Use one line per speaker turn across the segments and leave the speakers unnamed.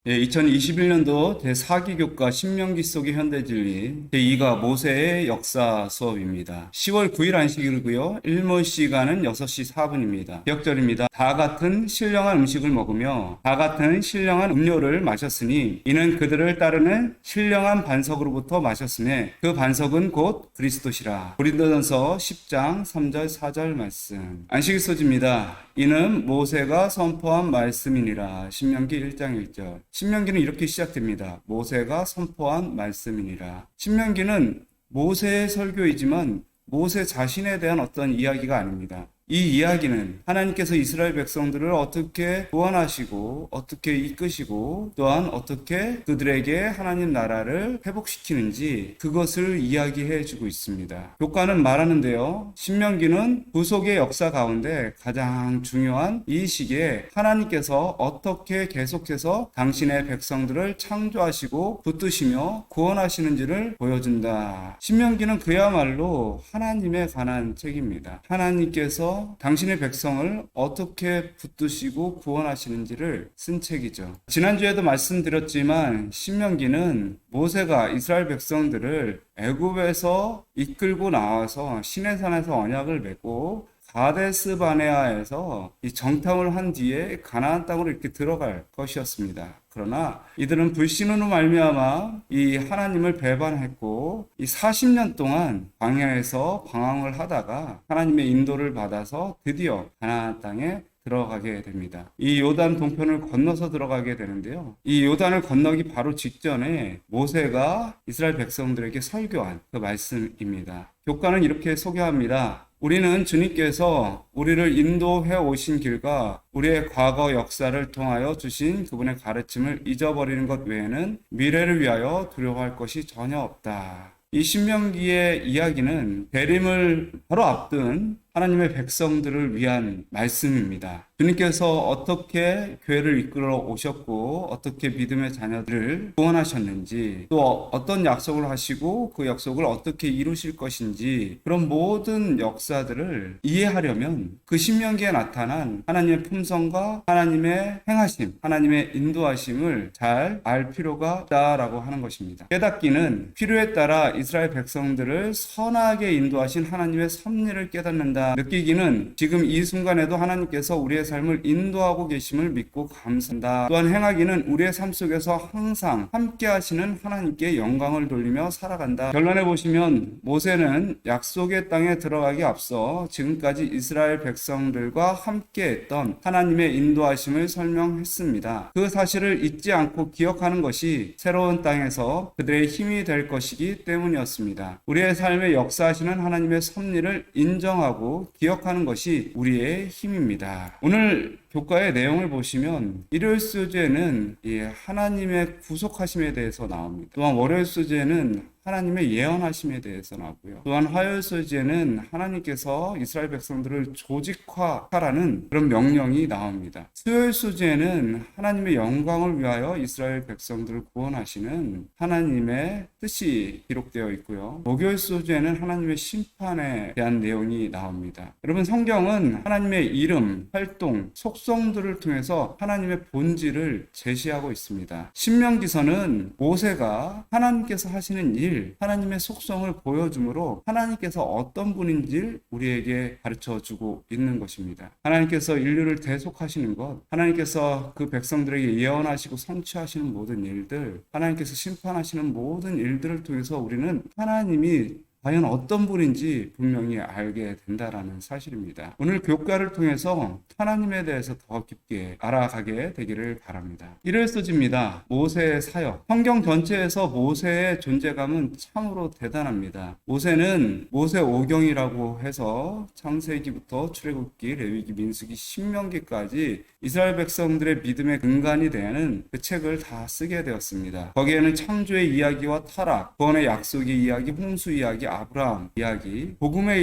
2021년도 제4기교과 신명기 속의 현대진리 제2가 모세의 역사 수업입니다. 10월 9일 안식일이고요. 일몰 시간은 6시 4분입니다. 기억절입니다. 다 같은 신령한 음식을 먹으며 다 같은 신령한 음료를 마셨으니 이는 그들을 따르는 신령한 반석으로부터 마셨음에 그 반석은 곧 그리스도시라. 고린도전서 10장 3절 4절 말씀. 안식일 소지입니다. 이는 모세가 선포한 말씀이니라. 신명기 1장 1절. 신명기는 이렇게 시작됩니다. 모세가 선포한 말씀이니라. 신명기는 모세의 설교이지만 모세 자신에 대한 어떤 이야기가 아닙니다. 이 이야기는 하나님께서 이스라엘 백성들을 어떻게 구원하시고 어떻게 이끄시고 또한 어떻게 그들에게 하나님 나라를 회복시키는지 그것을 이야기해 주고 있습니다. 교과는 말하는데요. 신명기는 구속의 역사 가운데 가장 중요한 이 시기에 하나님께서 어떻게 계속해서 당신의 백성들을 창조하시고 붙드시며 구원하시는지를 보여준다. 신명기는 그야말로 하나님에 관한 책입니다. 하나님께서 당신의 백성을 어떻게 붙드시고 구원하시는지를 쓴 책이죠. 지난주에도 말씀드렸지만 신명기는 모세가 이스라엘 백성들을 애굽에서 이끌고 나와서 시내산에서 언약을 맺고 가데스 바네아에서 이 정탐을 한 뒤에 가나안 땅으로 이렇게 들어갈 것이었습니다. 그러나 이들은 불신으로 말미암아 이 하나님을 배반했고 이 40년 동안 광야에서 방황을 하다가 하나님의 인도를 받아서 드디어 가나안 땅에 들어가게 됩니다. 이 요단 동편을 건너서 들어가게 되는데요. 이 요단을 건너기 바로 직전에 모세가 이스라엘 백성들에게 설교한 그 말씀입니다. 교과는 이렇게 소개합니다. 우리는 주님께서 우리를 인도해 오신 길과 우리의 과거 역사를 통하여 주신 그분의 가르침을 잊어버리는 것 외에는 미래를 위하여 두려워할 것이 전혀 없다. 이 신명기의 이야기는 대림을 바로 앞둔 하나님의 백성들을 위한 말씀입니다. 주님께서 어떻게 교회를 이끌어 오셨고 어떻게 믿음의 자녀들을 구원하셨는지 또 어떤 약속을 하시고 그 약속을 어떻게 이루실 것인지 그런 모든 역사들을 이해하려면 그 신명기에 나타난 하나님의 품성과 하나님의 행하심, 하나님의 인도하심을 잘 알 필요가 있다라고 하는 것입니다. 깨닫기는 필요에 따라 이스라엘 백성들을 선하게 인도하신 하나님의 섭리를 깨닫는다. 느끼기는 지금 이 순간에도 하나님께서 우리의 삶을 인도하고 계심을 믿고 감사한다. 또한 행하기는 우리의 삶 속에서 항상 함께 하시는 하나님께 영광을 돌리며 살아간다. 결론에 보시면 모세는 약속의 땅에 들어가기 앞서 지금까지 이스라엘 백성들과 함께 했던 하나님의 인도하심을 설명했습니다. 그 사실을 잊지 않고 기억하는 것이 새로운 땅에서 그들의 힘이 될 것이기 때문이었습니다. 우리의 삶에 역사하시는 하나님의 섭리를 인정하고 기억하는 것이 우리의 힘입니다. 오늘 교과의 내용을 보시면 일요일 소재는 하나님의 구속하심에 대해서 나옵니다. 또한 월요일 소재는 하나님의 예언하심에 대해서 나오고요. 또한 화요일 소재는 하나님께서 이스라엘 백성들을 조직화하라는 그런 명령이 나옵니다. 수요일 소재는 하나님의 영광을 위하여 이스라엘 백성들을 구원하시는 하나님의 뜻이 기록되어 있고요. 목요일 소재는 하나님의 심판에 대한 내용이 나옵니다. 여러분 성경은 하나님의 이름, 활동, 속성들을 통해서 하나님의 본질을 제시하고 있습니다. 신명기서는 모세가 하나님께서 하시는 일, 하나님의 속성을 보여주므로 하나님께서 어떤 분인지 우리에게 가르쳐주고 있는 것입니다. 하나님께서 인류를 대속하시는 것, 하나님께서 그 백성들에게 예언하시고 성취하시는 모든 일들, 하나님께서 심판하시는 모든 일들을 통해서 우리는 하나님이 과연 어떤 분인지 분명히 알게 된다라는 사실입니다. 오늘 교과를 통해서 하나님에 대해서 더 깊게 알아가게 되기를 바랍니다. 일요일 소지입니다. 모세의 사역. 성경 전체에서 모세의 존재감은 참으로 대단합니다. 모세는 모세 오경이라고 해서 창세기부터 출애굽기, 레위기, 민수기, 신명기까지 이스라엘 백성들의 믿음의 근간이 되는 그 책을 다 쓰게 되었습니다. 거기에는 창조의 이야기와 타락, 구원의 약속의 이야기, 홍수 이야기, 아브라함 이야기, 복음에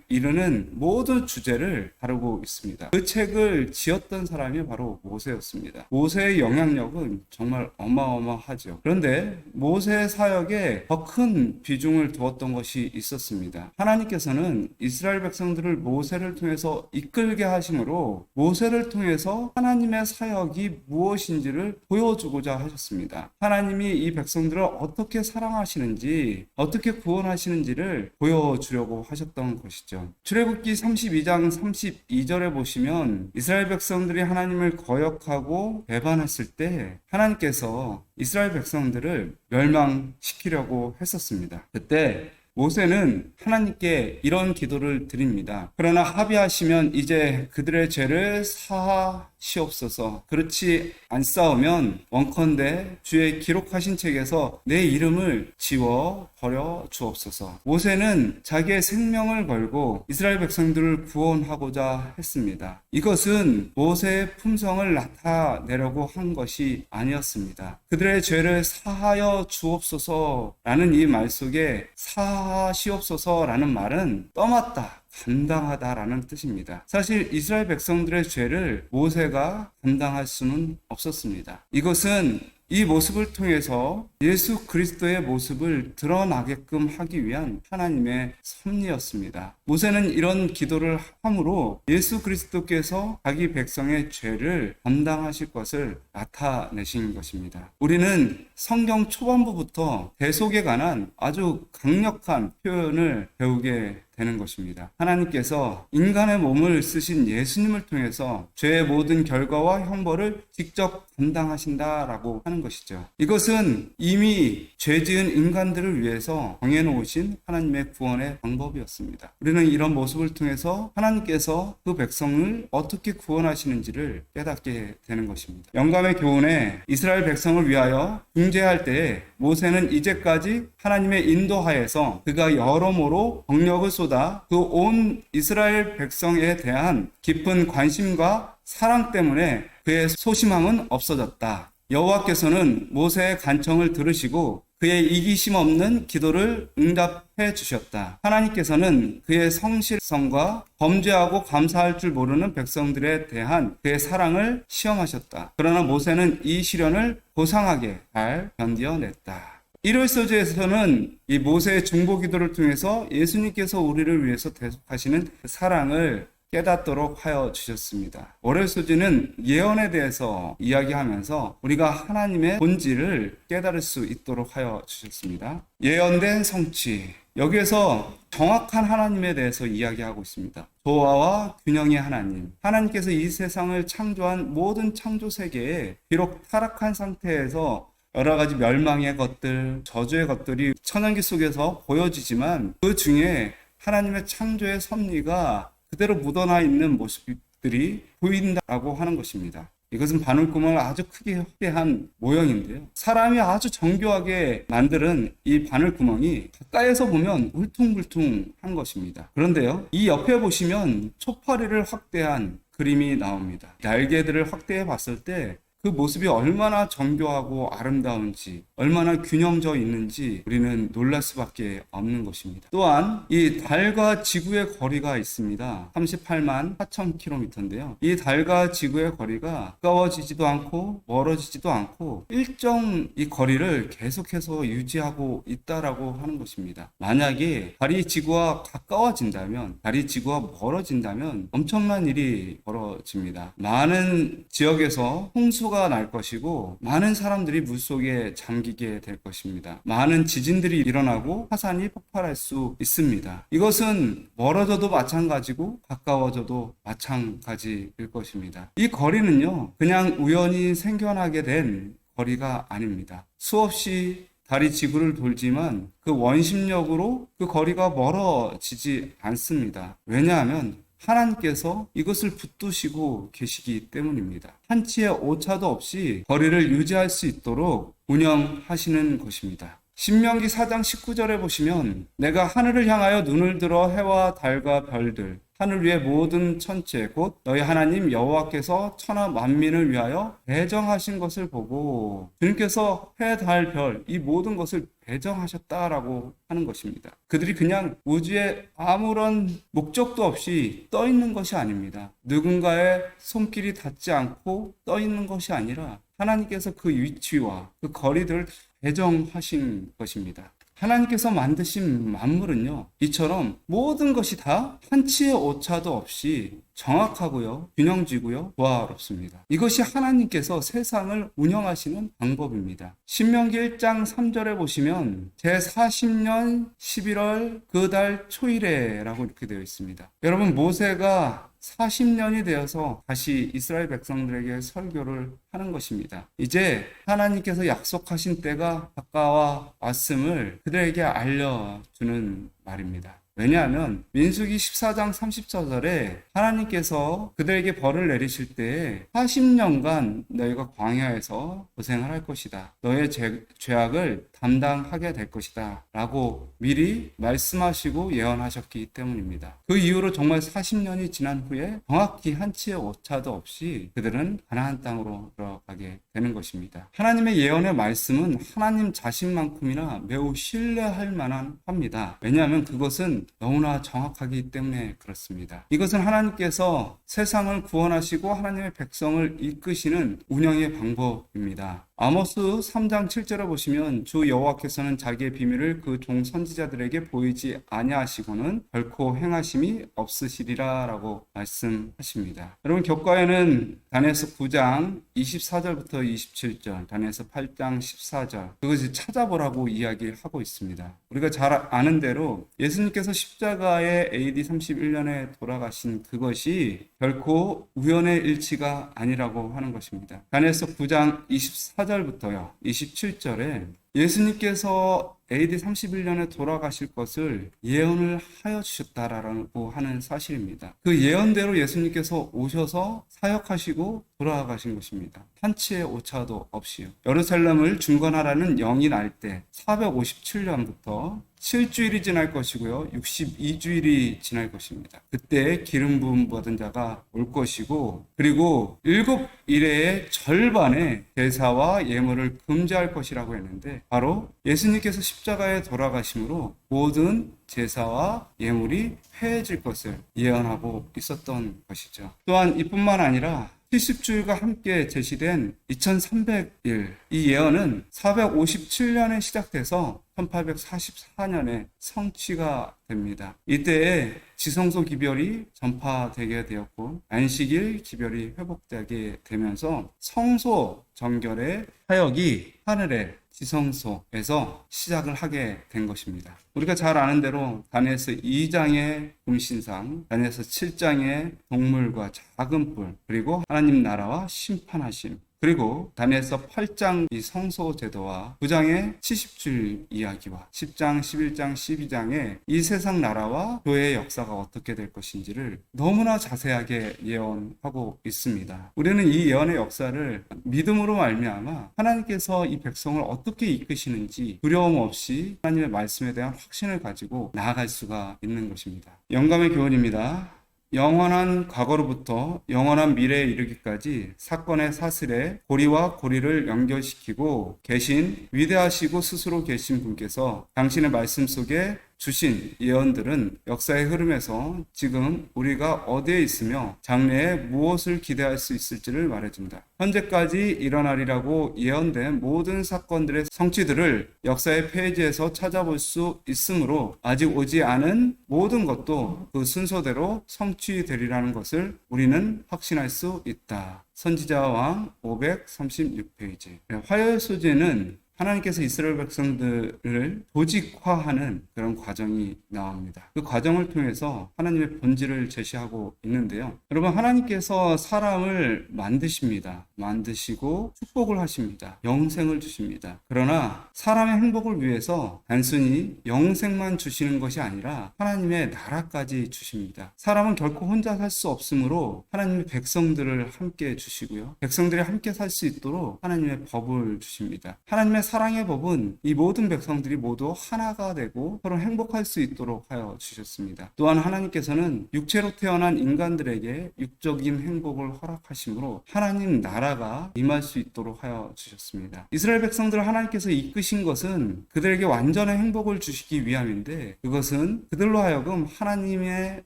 이르는 모든 주제를 다루고 있습니다. 그 책을 지었던 사람이 바로 모세였습니다. 모세의 영향력은 정말 어마어마하죠. 그런데 모세의 사역에 더 큰 비중을 두었던 것이 있었습니다. 하나님께서는 이스라엘 백성들을 모세를 통해서 이끌게 하심으로 모세를 통해서 통해서 하나님의 사역이 무엇인지를 보여주고자 하셨습니다. 하나님이 이 백성들을 어떻게 사랑하시는지, 어떻게 구원하시는지를 보여주려고 하셨던 것이죠. 출애굽기 32장 32절에 보시면 이스라엘 백성들이 하나님을 거역하고 배반했을 때 하나님께서 이스라엘 백성들을 멸망시키려고 했었습니다. 그때 모세는 하나님께 이런 기도를 드립니다. 그러나 합의하시면 이제 그들의 죄를 사하시옵소서. 그렇지 않사오면 원컨대 주의 기록하신 책에서 내 이름을 지워 버려 주옵소서. 모세는 자기의 생명을 걸고 이스라엘 백성들을 구원하고자 했습니다. 이것은 모세의 품성을 나타내려고 한 것이 아니었습니다. 그들의 죄를 사하여 주옵소서라는 이 말 속에 사하시옵소서라는 말은 떠맡다, 감당하다라는 뜻입니다. 사실 이스라엘 백성들의 죄를 모세가 감당할 수는 없었습니다. 이것은 이 모습을 통해서 예수 그리스도의 모습을 드러나게끔 하기 위한 하나님의 섭리였습니다. 모세는 이런 기도를 함으로 예수 그리스도께서 자기 백성의 죄를 감당하실 것을 나타내신 것입니다. 우리는 성경 초반부부터 대속에 관한 아주 강력한 표현을 배우게 되는 것입니다. 하나님께서 인간의 몸을 쓰신 예수님을 통해서 죄의 모든 결과와 형벌을 직접 감당하신다라고 하는 것이죠. 이것은 이미 죄 지은 인간들을 위해서 정해놓으신 하나님의 구원의 방법이었습니다. 우리는 이런 모습을 통해서 하나님께서 그 백성을 어떻게 구원하시는지를 깨닫게 되는 것입니다. 영감의 교훈에 이스라엘 백성을 위하여 중재할 때에 모세는 이제까지 하나님의 인도하에서 그가 여러모로 병력을 쏟아 그 온 이스라엘 백성에 대한 깊은 관심과 사랑 때문에 그의 소심함은 없어졌다. 여호와께서는 모세의 간청을 들으시고 그의 이기심 없는 기도를 응답해 주셨다. 하나님께서는 그의 성실성과 범죄하고 감사할 줄 모르는 백성들에 대한 그의 사랑을 시험하셨다. 그러나 모세는 이 시련을 고상하게 잘 견뎌냈다. 1월 서주에서는 이 모세의 중보 기도를 통해서 예수님께서 우리를 위해서 대속하시는 사랑을 깨닫도록 하여 주셨습니다. 월요일 소지는 예언에 대해서 이야기하면서 우리가 하나님의 본질을 깨달을 수 있도록 하여 주셨습니다. 예언된 성취. 여기에서 정확한 하나님에 대해서 이야기하고 있습니다. 조화와 균형의 하나님. 하나님께서 이 세상을 창조한 모든 창조 세계에 비록 타락한 상태에서 여러 가지 멸망의 것들, 저주의 것들이 천연기 속에서 보여지지만 그 중에 하나님의 창조의 섭리가 그대로 묻어나 있는 모습들이 보인다고 하는 것입니다. 이것은 바늘구멍을 아주 크게 확대한 모형인데요. 사람이 아주 정교하게 만드는 이 바늘구멍이 가까이에서 보면 울퉁불퉁한 것입니다. 그런데요, 이 옆에 보시면 초파리를 확대한 그림이 나옵니다. 날개들을 확대해 봤을 때 그 모습이 얼마나 정교하고 아름다운지, 얼마나 균형져 있는지 우리는 놀랄 수밖에 없는 것입니다. 또한 이 달과 지구의 거리가 있습니다. 38만 4천 킬로미터인데요. 이 달과 지구의 거리가 가까워지지도 않고 멀어지지도 않고 일정 이 거리를 계속해서 유지하고 있다라고 하는 것입니다. 만약에 달이 지구와 가까워진다면, 달이 지구와 멀어진다면 엄청난 일이 벌어집니다. 많은 지역에서 홍수가 날 것이고 많은 사람들이 물속에 잠기게 될 것입니다. 많은 지진들이 일어나고 화산이 폭발할 수 있습니다. 이것은 멀어져도 마찬가지고 가까워져도 마찬가지일 것입니다. 이 거리는요, 그냥 우연히 생겨나게 된 거리가 아닙니다. 수없이 달이 지구를 돌지만 그 원심력으로 그 거리가 멀어지지 않습니다. 왜냐하면 하나님께서 이것을 붙드시고 계시기 때문입니다. 한치의 오차도 없이 거리를 유지할 수 있도록 운영하시는 것입니다. 신명기 4장 19절에 보시면 내가 하늘을 향하여 눈을 들어 해와 달과 별들 하늘 위의 모든 천체 곧 너희 하나님 여호와께서 천하 만민을 위하여 배정하신 것을 보고 주님께서 해, 달, 별 이 모든 것을 배정하셨다라고 하는 것입니다. 그들이 그냥 우주에 아무런 목적도 없이 떠 있는 것이 아닙니다. 누군가의 손길이 닿지 않고 떠 있는 것이 아니라 하나님께서 그 위치와 그 거리들을 배정하신 것입니다. 하나님께서 만드신 만물은요, 이처럼 모든 것이 다 한치의 오차도 없이 정확하고요, 균형지고요, 조화롭습니다. 이것이 하나님께서 세상을 운영하시는 방법입니다. 신명기 1장 3절에 보시면 제40년 11월 그 달 초일에라고 이렇게 되어 있습니다. 여러분, 모세가 40년이 되어서 다시 이스라엘 백성들에게 설교를 하는 것입니다. 이제 하나님께서 약속하신 때가 가까워 왔음을 그들에게 알려주는 말입니다. 왜냐하면 민수기 14장 30절에 하나님께서 그들에게 벌을 내리실 때에 40년간 너희가 광야에서 고생을 할 것이다. 너의 죄악을 담당하게 될 것이다. 라고 미리 말씀하시고 예언하셨기 때문입니다. 그 이후로 정말 40년이 지난 후에 정확히 한치의 오차도 없이 그들은 가나안 땅으로 들어가게 되는 것입니다. 하나님의 예언의 말씀은 하나님 자신만큼이나 매우 신뢰할 만한 합니다. 왜냐하면 그것은 너무나 정확하기 때문에 그렇습니다. 이것은 하나님께서 세상을 구원하시고 하나님의 백성을 이끄시는 운영의 방법입니다. 아모스 3장 7절에 보시면 주 여호와께서는 자기의 비밀을 그 종 선지자들에게 보이지 아니하시고는 결코 행하심이 없으시리라 라고 말씀하십니다. 여러분, 교과에는 다니엘서 9장 24절부터 27절, 다니엘서 8장 14절 그것을 찾아보라고 이야기하고 있습니다. 우리가 잘 아는 대로 예수님께서 십자가에 AD 31년에 돌아가신 그것이 결코 우연의 일치가 아니라고 하는 것입니다. 다니엘서 9장 24절부터요 27절에 예수님께서 AD 31년에 돌아가실 것을 예언을 하여 주셨다라고 하는 사실입니다. 그 예언대로 예수님께서 오셔서 사역하시고 돌아가신 것입니다. 한치의 오차도 없이요. 예루살렘을 중건하라는 영이 날 때 457년부터 7주일이 지날 것이고요. 62주일이 지날 것입니다. 그때 기름 부음 받은 자가 올 것이고, 그리고 7일의 절반의 제사와 예물을 금지할 것이라고 했는데, 바로 예수님께서 십자가에 돌아가심으로 모든 제사와 예물이 폐해질 것을 예언하고 있었던 것이죠. 또한 이뿐만 아니라 70주일과 함께 제시된 2300일, 이 예언은 457년에 시작돼서 1844년에 성취가 됩니다. 이때에 지성소 기별이 전파되게 되었고 안식일 기별이 회복되게 되면서 성소 정결의 사역이 하늘의 지성소에서 시작을 하게 된 것입니다. 우리가 잘 아는 대로 다니엘서 2장의 금신상, 다니엘서 7장의 동물과 작은 뿔, 그리고 하나님 나라와 심판하심, 그리고 다니엘서 8장 이 성소 제도와 9장의 70주일 이야기와 10장, 11장, 12장의 이 세상 나라와 교회의 역사가 어떻게 될 것인지를 너무나 자세하게 예언하고 있습니다. 우리는 이 예언의 역사를 믿음으로 말미암아 하나님께서 이 백성을 어떻게 이끄시는지 두려움 없이 하나님의 말씀에 대한 확신을 가지고 나아갈 수가 있는 것입니다. 영감의 교훈입니다. 영원한 과거로부터 영원한 미래에 이르기까지 사건의 사슬에 고리와 고리를 연결시키고 계신 위대하시고 스스로 계신 분께서 당신의 말씀 속에 주신 예언들은 역사의 흐름에서 지금 우리가 어디에 있으며 장래에 무엇을 기대할 수 있을지를 말해준다. 현재까지 일어나리라고 예언된 모든 사건들의 성취들을 역사의 페이지에서 찾아볼 수 있으므로 아직 오지 않은 모든 것도 그 순서대로 성취되리라는 것을 우리는 확신할 수 있다. 선지자와 왕 536페이지. 화요일 소재는 하나님께서 이스라엘 백성들을 조직화하는 그런 과정이 나옵니다. 그 과정을 통해서 하나님의 본질을 제시하고 있는데요. 여러분, 하나님께서 사람을 만드십니다. 만드시고 축복을 하십니다. 영생을 주십니다. 그러나 사람의 행복을 위해서 단순히 영생만 주시는 것이 아니라 하나님의 나라까지 주십니다. 사람은 결코 혼자 살 수 없으므로 하나님의 백성들을 함께 주시고요. 백성들이 함께 살 수 있도록 하나님의 법을 주십니다. 하나님의 사랑의 법은 이 모든 백성들이 모두 하나가 되고 서로 행복할 수 있도록 하여 주셨습니다. 또한 하나님께서는 육체로 태어난 인간들에게 육적인 행복을 허락하심으로 하나님 나라가 임할 수 있도록 하여 주셨습니다. 이스라엘 백성들을 하나님께서 이끄신 것은 그들에게 완전한 행복을 주시기 위함인데 그것은 그들로 하여금 하나님의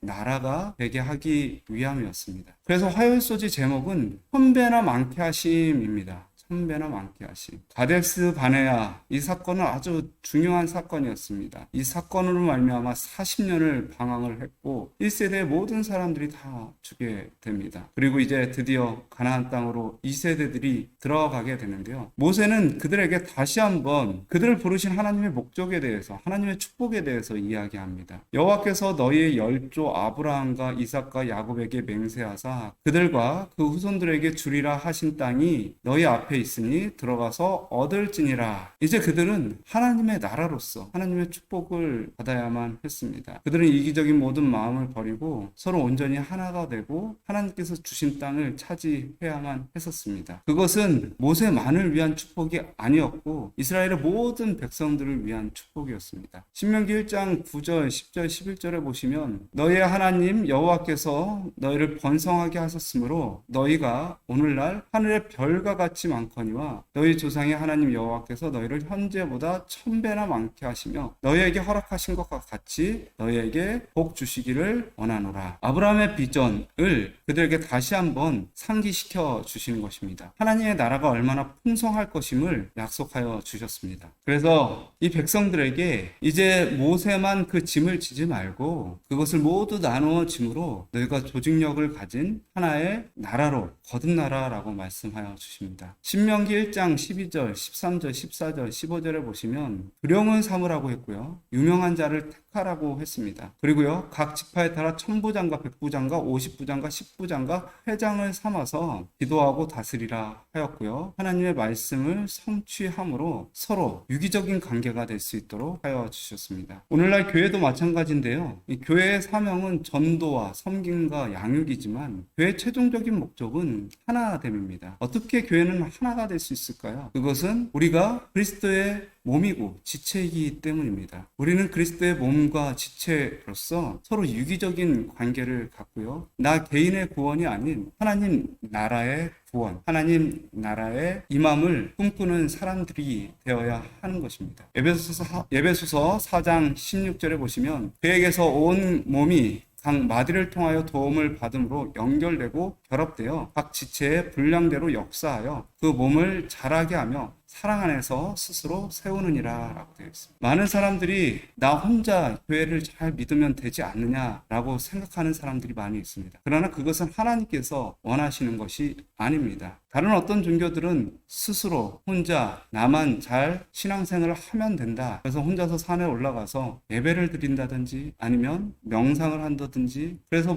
나라가 되게 하기 위함이었습니다. 그래서 화요일 소지 제목은 선배나 많게 하심입니다. 천배나 많게 하심. 가데스 바네아, 이 사건은 아주 중요한 사건이었습니다. 이 사건으로 말미암아 40년을 방황을 했고 1세대의 모든 사람들이 다 죽게 됩니다. 그리고 이제 드디어 가나안 땅으로 2세대들이 들어가게 되는데요. 모세는 그들에게 다시 한번 그들을 부르신 하나님의 목적에 대해서, 하나님의 축복에 대해서 이야기합니다. 여호와께서 너희의 열조 아브라함과 이삭과 야곱에게 맹세하사 그들과 그 후손들에게 주리라 하신 땅이 너희 앞에 있으니 들어가서 얻을지니라. 이제 그들은 하나님의 나라로서 하나님의 축복을 받아야만 했습니다. 그들은 이기적인 모든 마음을 버리고 서로 온전히 하나가 되고 하나님께서 주신 땅을 차지해야만 했었습니다. 그것은 모세만을 위한 축복이 아니었고 이스라엘의 모든 백성들을 위한 축복이었습니다. 신명기 1장 9절, 10절, 11절에 보시면 너희의 하나님 여호와께서 너희를 번성하게 하셨으므로 너희가 오늘날 하늘의 별과 같이 많거니와 너희 조상의 하나님 여호와께서 너희를 현재보다 1000배나 많게 하시며 너희에게 허락하신 것과 같이 너희에게 복 주시기를 원하노라. 아브라함의 비전을 그들에게 다시 한번 상기시켜 주시는 것입니다. 하나님의 나라가 얼마나 풍성할 것임을 약속하여 주셨습니다. 그래서 이 백성들에게 이제 모세만 그 짐을 지지 말고 그것을 모두 나누어 짐으로 너희가 조직력을 가진 하나의 나라로 거듭 나라라고 말씀하여 주십니다. 신명기 1장 12절, 13절, 14절, 15절에 보시면 두려움을 삼으라고 했고요. 유명한 자를 택하라고 했습니다. 그리고요. 각 지파에 따라 천부장과 백부장과 50부장과 10부장과 회장을 삼아서 기도하고 다스리라 하였고요. 하나님의 말씀을 성취함으로 서로 유기적인 관계가 될 수 있도록 하여 주셨습니다. 오늘날 교회도 마찬가지인데요. 이 교회의 사명은 전도와 섬김과 양육이지만 교회의 최종적인 목적은 하나됨입니다. 어떻게 교회는 하나가 될 수 있을까요? 그것은 우리가 그리스도의 몸이고 지체이기 때문입니다. 우리는 그리스도의 몸과 지체로서 서로 유기적인 관계를 갖고요. 나 개인의 구원이 아닌 하나님 나라의 구원, 하나님 나라의 임함을 꿈꾸는 사람들이 되어야 하는 것입니다. 에베소서 4장 16절에 보시면 그에게서 온 몸이 각 마디를 통하여 도움을 받음으로 연결되고 결합되어 각 지체의 분량대로 역사하여 그 몸을 자라게 하며 사랑 안에서 스스로 세우느니라 라고 되어 있습니다. 많은 사람들이 나 혼자 교회를 잘 믿으면 되지 않느냐라고 생각하는 사람들이 많이 있습니다. 그러나 그것은 하나님께서 원하시는 것이 아닙니다. 다른 어떤 종교들은 스스로 혼자 나만 잘 신앙생활을 하면 된다. 그래서 혼자서 산에 올라가서 예배를 드린다든지 아니면 명상을 한다든지 그래서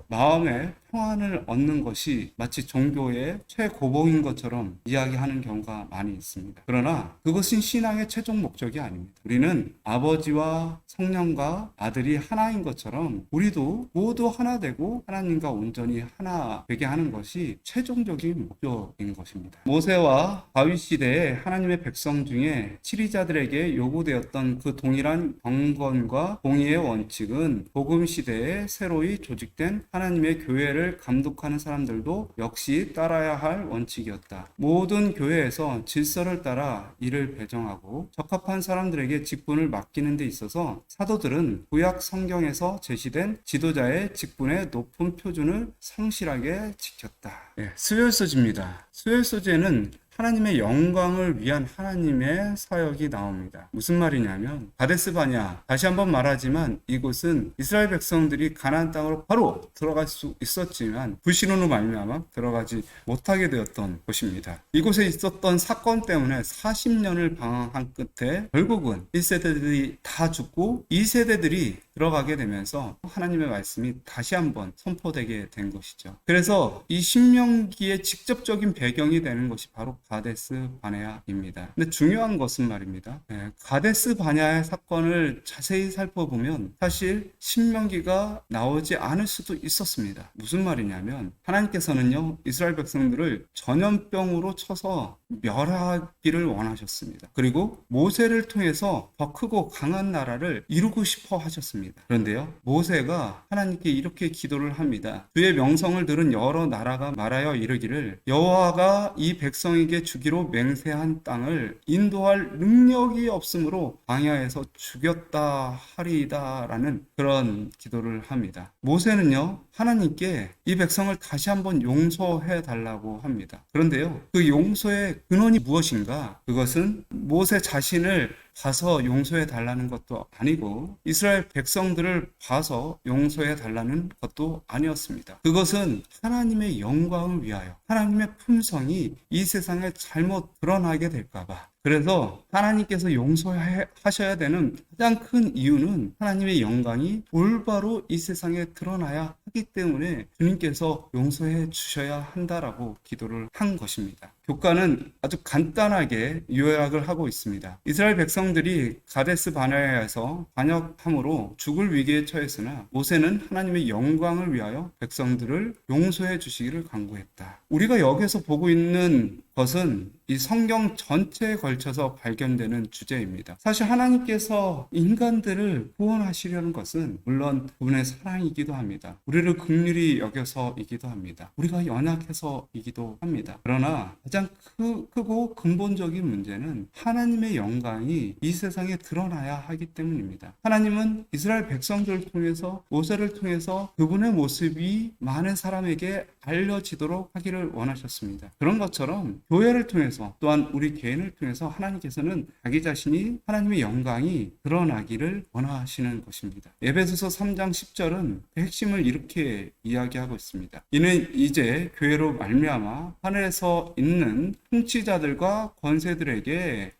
마음에 평안을 얻는 것이 마치 종교의 최고봉인 것처럼 이야기하는 경우가 많이 있습니다. 그러나 그것은 신앙의 최종 목적이 아닙니다. 우리는 아버지와 성령과 아들이 하나인 것처럼 우리도 모두 하나 되고 하나님과 온전히 하나 되게 하는 것이 최종적인 목적인 것입니다. 모세와 다윗 시대에 하나님의 백성 중에 치리자들에게 요구되었던 그 동일한 경건과 공의의 원칙은 복음 시대에 새로이 조직된 하나님의 교회를 감독하는 사람들도 역시 따라야 할 원칙이었다. 모든 교회에서 질서를 따라 일을 배정하고 적합한 사람들에게 직분을 맡기는 데 있어서 사도들은 구약 성경에서 제시된 지도자의 직분의 높은 표준을 성실하게 지켰다. 수요일서지입니다. 수요일서제는 하나님의 영광을 위한 하나님의 사역이 나옵니다. 무슨 말이냐면 가데스 바냐, 다시 한번 말하지만 이곳은 이스라엘 백성들이 가나안 땅으로 바로 들어갈 수 있었지만 불신으로 말미암아 들어가지 못하게 되었던 곳입니다. 이곳에 있었던 사건 때문에 40년을 방황한 끝에 결국은 1세대들이 다 죽고 2세대들이 들어가게 되면서 하나님의 말씀이 다시 한번 선포되게 된 것이죠. 그래서 이 신명기의 직접적인 배경이 되는 것이 바로 가데스 바네아입니다. 근데 중요한 것은 말입니다. 가데스 바네아의 사건을 자세히 살펴보면 사실 신명기가 나오지 않을 수도 있었습니다. 무슨 말이냐면 하나님께서는요 이스라엘 백성들을 전염병으로 쳐서 멸하기를 원하셨습니다. 그리고 모세를 통해서 더 크고 강한 나라를 이루고 싶어 하셨습니다. 했습니다. 그런데요, 모세가 하나님께 이렇게 기도를 합니다. 주의 명성을 들은 여러 나라가 말하여 이르기를 여호와가 이 백성에게 주기로 맹세한 땅을 인도할 능력이 없으므로 광야에서 죽였다 하리이다 라는 그런 기도를 합니다. 모세는요, 하나님께 이 백성을 다시 한번 용서해 달라고 합니다. 그런데요, 그 용서의 근원이 무엇인가? 그것은 모세 자신을 봐서 용서해 달라는 것도 아니고 이스라엘 백성들을 봐서 용서해 달라는 것도 아니었습니다. 그것은 하나님의 영광을 위하여 하나님의 품성이 이 세상에 잘못 드러나게 될까봐, 그래서 하나님께서 용서하셔야 되는 가장 큰 이유는 하나님의 영광이 올바로 이 세상에 드러나야 하기 때문에 주님께서 용서해 주셔야 한다라고 기도를 한 것입니다. 교과는 아주 간단하게 요약을 하고 있습니다. 이스라엘 백성들이 가데스 바네아에서 반역함으로 죽을 위기에 처했으나 모세는 하나님의 영광을 위하여 백성들을 용서해 주시기를 간구했다. 우리가 여기서 보고 있는 것은 이 성경 전체에 걸쳐서 발견되는 주제입니다. 사실 하나님께서 인간들을 구원하시려는 것은 물론 그분의 사랑이기도 합니다. 우리를 긍휼히 여겨서이기도 합니다. 우리가 연약해서이기도 합니다. 그러나 가장 크고 근본적인 문제는 하나님의 영광이 이 세상에 드러나야 하기 때문입니다. 하나님은 이스라엘 백성들을 통해서 모세를 통해서 그분의 모습이 많은 사람에게 알려지도록 하기를 원하셨습니다. 그런 것처럼 교회를 통해서 또한 우리 개인을 통해서 하나님께서는 자기 자신이 하나님의 영광이 드러나기를 원하시는 것입니다. 에베소서 3장 10절은 그 핵심을 이렇게 이야기하고 있습니다. 이는 이제 교회로 말미암아 하늘에서 있는 통치자들과 권세들에게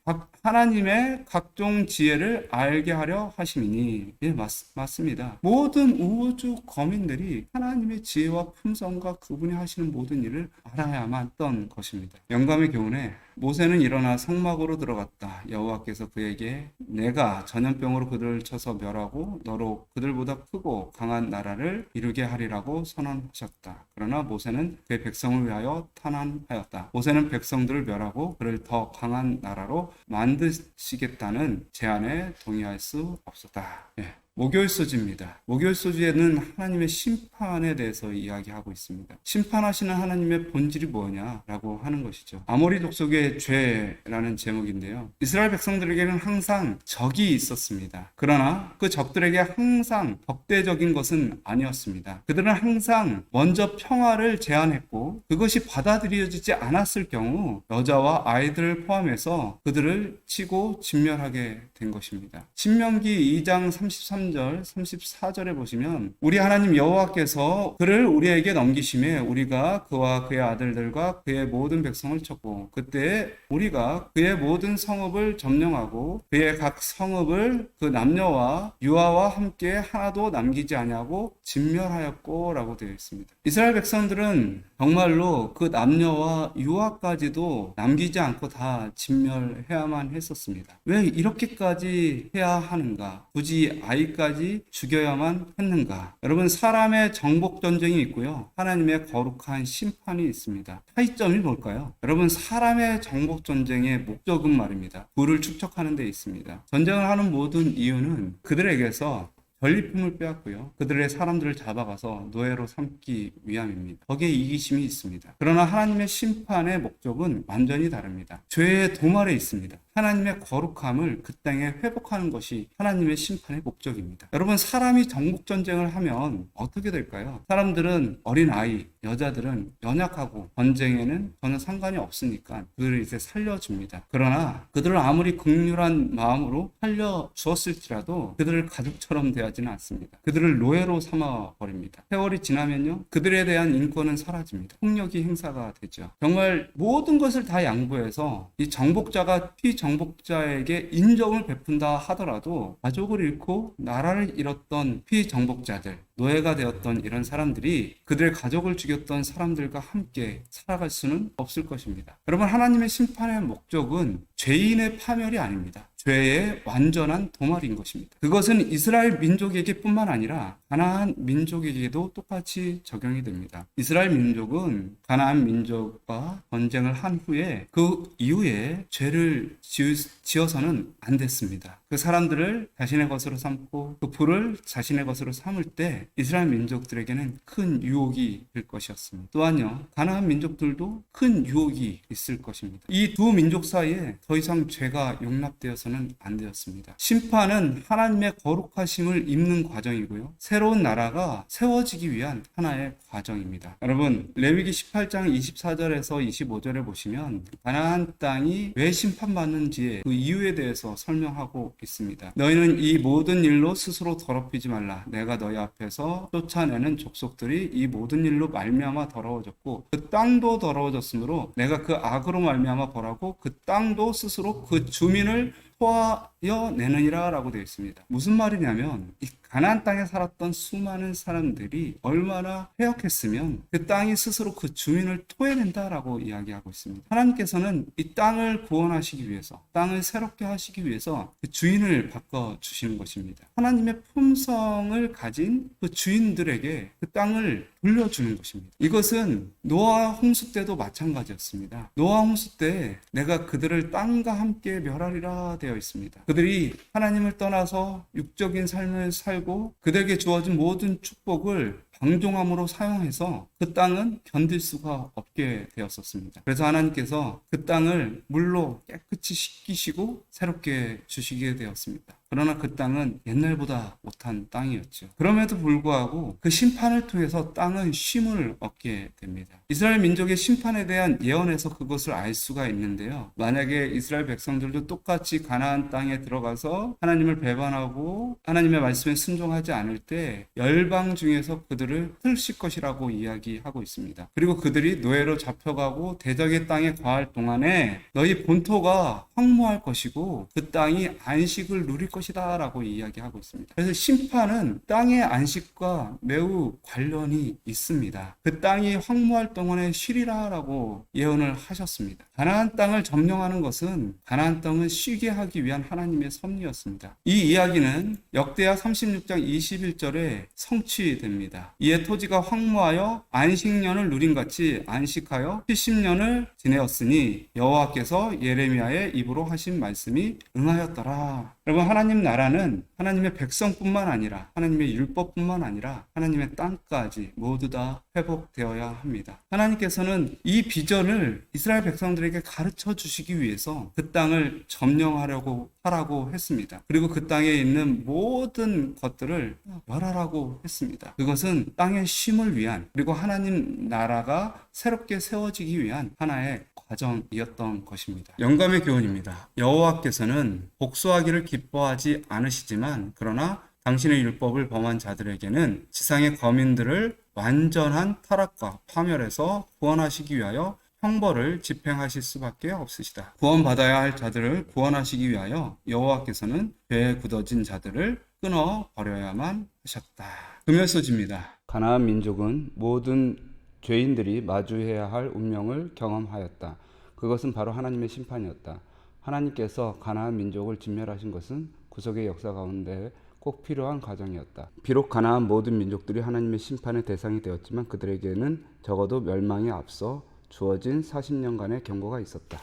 하나님의 각종 지혜를 알게 하려 하심이니. 예, 맞습니다. 모든 우주 거민들이 하나님의 지혜와 품성과 그분이 하시는 모든 일을 알아야만 했던 것입니다. 영감의 교훈에 모세는 일어나 성막으로 들어갔다. 여호와께서 그에게 내가 전염병으로 그들을 쳐서 멸하고 너로 그들보다 크고 강한 나라를 이루게 하리라고 선언하셨다. 그러나 모세는 그의 백성을 위하여 탄환하였다. 모세는 백성들을 멸하고 그를 더 강한 나라로 만드시겠다는 제안에 동의할 수 없었다. 예. 목요일소지입니다. 목요일소지에는 하나님의 심판에 대해서 이야기하고 있습니다. 심판하시는 하나님의 본질이 뭐냐라고 하는 것이죠. 아모리 족속의 죄라는 제목인데요. 이스라엘 백성들에게는 항상 적이 있었습니다. 그러나 그 적들에게 항상 적대적인 것은 아니었습니다. 그들은 항상 먼저 평화를 제안했고 그것이 받아들여지지 않았을 경우 여자와 아이들을 포함해서 그들을 치고 진멸하게 된 것입니다. 신명기 2장 33절 34절에 보시면 우리 하나님 여호와께서 그를 우리에게 넘기심에 우리가 그와 그의 아들들과 그의 모든 백성을 쳤고 그때 우리가 그의 모든 성읍을 점령하고 그의 각 성읍을 그 남녀와 유아와 함께 하나도 남기지 아니하고 진멸하였고 라고 되어 있습니다. 이스라엘 백성들은 정말로 그 남녀와 유아까지도 남기지 않고 다 진멸해야만 했었습니다. 왜 이렇게까지 해야 하는가? 굳이 아이까지 죽여야만 했는가? 여러분, 사람의 정복 전쟁이 있고요, 하나님의 거룩한 심판이 있습니다. 차이점이 뭘까요? 여러분, 사람의 정복 전쟁의 목적은 말입니다, 부를 축적하는 데 있습니다. 전쟁을 하는 모든 이유는 그들에게서 전리품을 빼앗고요, 그들의 사람들을 잡아가서 노예로 삼기 위함입니다. 거기에 이기심이 있습니다. 그러나 하나님의 심판의 목적은 완전히 다릅니다. 죄의 도말에 있습니다. 하나님의 거룩함을 그 땅에 회복하는 것이 하나님의 심판의 목적입니다. 여러분, 사람이 정복전쟁을 하면 어떻게 될까요? 사람들은 어린아이, 여자들은 연약하고 전쟁에는 전혀 상관이 없으니까 그들을 이제 살려줍니다. 그러나 그들을 아무리 긍휼한 마음으로 살려주었을지라도 그들을 가족처럼 대하지는 않습니다. 그들을 노예로 삼아버립니다. 세월이 지나면요, 그들에 대한 인권은 사라집니다. 폭력이 행사가 되죠. 정말 모든 것을 다 양보해서 이 정복자가 피정복자에게 인정을 베푼다 하더라도 가족을 잃고 나라를 잃었던 피정복자들, 노예가 되었던 이런 사람들이 그들의 가족을 죽였던 사람들과 함께 살아갈 수는 없을 것입니다. 여러분, 하나님의 심판의 목적은 죄인의 파멸이 아닙니다. 죄의 완전한 도말인 것입니다. 그것은 이스라엘 민족에게 뿐만 아니라 가나안 민족에게도 똑같이 적용이 됩니다. 이스라엘 민족은 가나안 민족과 전쟁을 한 후에 그 이후에 죄를 지어서는 안 됐습니다. 그 사람들을 자신의 것으로 삼고 그 부를 자신의 것으로 삼을 때 이스라엘 민족들에게는 큰 유혹이 될 것이었습니다. 또한요, 가나안 민족들도 큰 유혹이 있을 것입니다. 이 두 민족 사이에 더 이상 죄가 용납되어서는 안 되었습니다. 심판은 하나님의 거룩하심을 입는 과정이고요, 새로운 나라가 세워지기 위한 하나의 과정입니다. 여러분, 레위기 18장 24절에서 25절에 보시면 가나안 땅이 왜 심판받는지의 그 이유에 대해서 설명하고 있습니다. 너희는 이 모든 일로 스스로 더럽히지 말라. 내가 너희 앞에서 쫓아내는 족속들이 이 모든 일로 말미암아 더러워졌고 그 땅도 더러워졌으므로 내가 그 악으로 말미암아 벌하고 그 땅도 스스로 그 주민을 토하여 내느니라 라고 되어 있습니다. 무슨 말이냐면 이 가나안 땅에 살았던 수많은 사람들이 얼마나 해역했으면 그 땅이 스스로 그 주민을 토해낸다라고 이야기하고 있습니다. 하나님께서는 이 땅을 구원하시기 위해서, 땅을 새롭게 하시기 위해서 그 주인을 바꿔주시는 것입니다. 하나님의 품성을 가진 그 주인들에게 그 땅을 돌려주는 것입니다. 이것은 노아 홍수 때도 마찬가지였습니다. 노아 홍수 때 내가 그들을 땅과 함께 멸하리라 되어 있습니다. 그들이 하나님을 떠나서 육적인 삶을 살고 그들에게 주어진 모든 축복을 방종함으로 사용해서 그 땅은 견딜 수가 없게 되었었습니다. 그래서 하나님께서 그 땅을 물로 깨끗이 씻기시고 새롭게 주시게 되었습니다. 그러나 그 땅은 옛날보다 못한 땅이었죠. 그럼에도 불구하고 그 심판을 통해서 땅은 쉼을 얻게 됩니다. 이스라엘 민족의 심판에 대한 예언에서 그것을 알 수가 있는데요. 만약에 이스라엘 백성들도 똑같이 가나안 땅에 들어가서 하나님을 배반하고 하나님의 말씀에 순종하지 않을 때 열방 중에서 그들을 흩으실 것이라고 이야기하고 있습니다. 그리고 그들이 노예로 잡혀가고 대적의 땅에 거할 동안에 너희 본토가 황무할 것이고 그 땅이 안식을 누릴 것이다 라고 이야기하고 있습니다. 그래서 심판은 땅의 안식과 매우 관련이 있습니다. 그 땅이 황무할 동안에 쉬리라 라고 예언을 하셨습니다. 가나안 땅을 점령하는 것은 가나안 땅을 쉬게 하기 위한 하나님의 섭리였습니다. 이 이야기는 역대하 36장 21절에 성취됩니다. 이에 토지가 황무하여 안식년을 누린 같이 안식하여 70년을 지내었으니 여호와께서 예레미야의 입으로 하신 말씀이 응하였더라. 여러분, 하나님 나라는 하나님의 백성뿐만 아니라 하나님의 율법뿐만 아니라 하나님의 땅까지 모두 다 회복되어야 합니다. 하나님께서는 이 비전을 이스라엘 백성들에게 가르쳐 주시기 위해서 그 땅을 점령하려고 하라고 했습니다. 그리고 그 땅에 있는 모든 것들을 멸하라고 했습니다. 그것은 땅의 쉼을 위한, 그리고 하나님 나라가 새롭게 세워지기 위한 하나의 과정이었던 것입니다. 영감의 교훈입니다. 여호와께서는 복수하기를 기뻐하지 않으시지만 그러나 당신의 율법을 범한 자들에게는 지상의 거민들을 완전한 타락과 파멸에서 구원하시기 위하여 형벌을 집행하실 수밖에 없으시다. 구원받아야 할 자들을 구원하시기 위하여 여호와께서는 죄에 굳어진 자들을 끊어 버려야만 하셨다. 금요소지입니다. 가나안 민족은 모든 죄인들이 마주해야 할 운명을 경험하였다. 그것은 바로 하나님의 심판이었다. 하나님께서 가나안 민족을 진멸하신 것은 구속의 역사 가운데 꼭 필요한 과정이었다. 비록 가나안 모든 민족들이 하나님의 심판의 대상이 되었지만 그들에게는 적어도 멸망에 앞서 주어진 40년간의 경고가 있었다.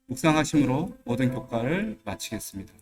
묵상하심으로 모든 교과를 마치겠습니다.